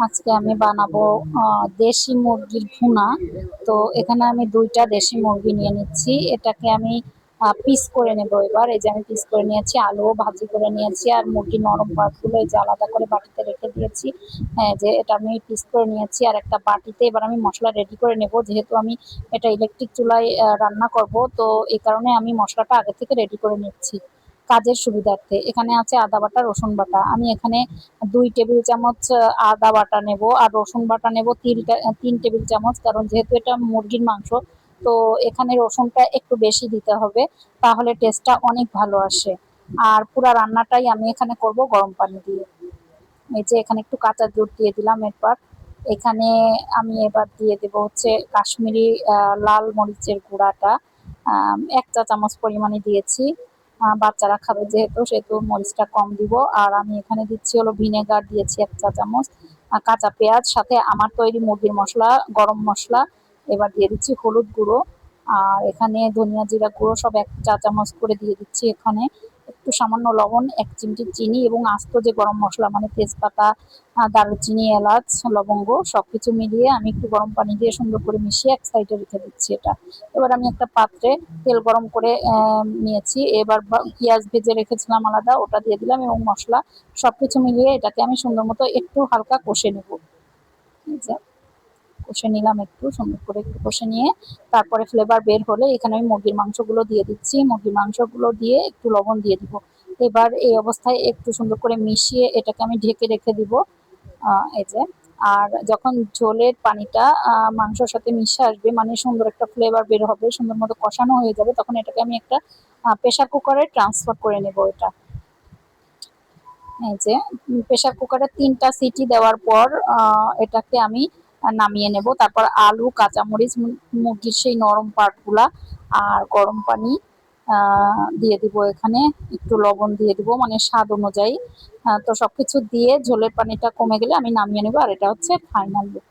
আজকে আমি বানাবো দেশি মুরগির ভুনা। তো এখানে আমি ২টা দেশি মুরগি নিয়ে নিচ্ছি। এটাকে আমি পিস করে নেব এবার। এই যে আমি পিস করে নিয়েছি, আলুও ভাজি করে নিয়েছি, আর মুরগির নরম পার্টগুলো এই যে আলাদা করে বাটিতে রেখে দিয়েছি। হ্যাঁ, যে এটা আমি পিস করে নিয়েছি আর একটা বাটিতে। এবার আমি মসলা রেডি করে নেব। যেহেতু আমি এটা ইলেকট্রিক চুলায় রান্না করব, তো এই কারণে আমি মসলাটা আগে থেকে রেডি করে নিচ্ছি কাজের সুবিধার্থে। এখানে আছে আদা বাটা, রসুন বাটা। আমি এখানে ২ টেবিল চামচ আদা বাটা নেব, আর রসুন বাটা নেব ৩ টেবিল চামচ। কারণ যেহেতু এটা মুরগির মাংস, তো এখানে রসুনটা একটু বেশি দিতে হবে, তাহলে টেস্টটা অনেক ভালো আসে। আর পুরা রান্নাটাই আমি এখানে করব গরম পানি দিয়ে। এই যে এখানে একটু কাঁচা দুধ দিয়ে দিলাম। এরপর এখানে আমি এবার দিয়ে দেব হচ্ছে কাশ্মীরি লাল মরিচের গুঁড়াটা। ১ চা চামচ পরিমাণে দিয়েছি। বাচ্চারা খাবে যেহেতু, সেহেতু মরিচটা কম দিব। আর আমি এখানে দিচ্ছি হলো ভিনেগার দিয়েছি ১ চা চামচ, কাঁচা পেঁয়াজ, সাথে আমার তৈরি মুরগির মশলা, গরম মশলা। এবার দিয়ে দিচ্ছি হলুদ গুঁড়ো, আর এখানে ধনিয়া জিরা গুঁড়ো সব ১ চা চামচ করে দিয়ে দিচ্ছি এখানে। একটু সামান্য লবণ, ১ চিমটি চিনি, এবং আস্ত যে গরম মসলা মানে তেজপাতা, দারুচিনি, এলাচ, লবঙ্গ সবকিছু মিলিয়ে আমি একটু গরম পানি দিয়ে সুন্দর করে মিশিয়ে এক সাইডে রেখে দিচ্ছি এটা। এবার আমি একটা পাত্রে তেল গরম করে নিয়েছি। এবার পেঁয়াজ ভেজে রেখেছিলাম আলাদা, ওটা দিয়ে দিলাম, এবং মসলা সবকিছু মিলিয়ে এটাকে আমি সুন্দর মতো একটু হালকা কষে নেব। এই যে কষে নিলাম, একটু সুন্দর করে একটু কষে নিয়ে তারপরে ফ্লেভার বের হলে এখানে আমি মুরগির মাংসগুলো দিয়ে দিচ্ছি। মুরগির মাংসগুলো দিয়ে একটু লবণ দিয়ে দিব। এবার এই অবস্থায় একটু সুন্দর করে মিশিয়ে এটাকে আমি ঢেকে রেখে দিব। এই যে, আর যখন ঝোলের পানিটা মাংসর সাথে মিশে আসবে, মানে সুন্দর একটা ফ্লেভার বের হবে, সুন্দর মতো কষানো হয়ে যাবে, তখন এটাকে আমি একটা প্রেসার কুকারে ট্রান্সফার করে নেব এটা। এই যে প্রেসার কুকারে ৩টা সিটি দেওয়ার পর এটাকে আমি নামিয়ে নেব। তারপর আলু, কাঁচামরিচ, মুরগির সেই নরম পার্টগুলা, আর গরম পানি দিয়ে দিব এখানে। একটু লবণ দিয়ে দিব মানে স্বাদ অনুযায়ী। তো সবকিছু দিয়ে ঝোলের পানিটা কমে গেলে আমি নামিয়ে নেব, আর এটা হচ্ছে ফাইনাল লুক।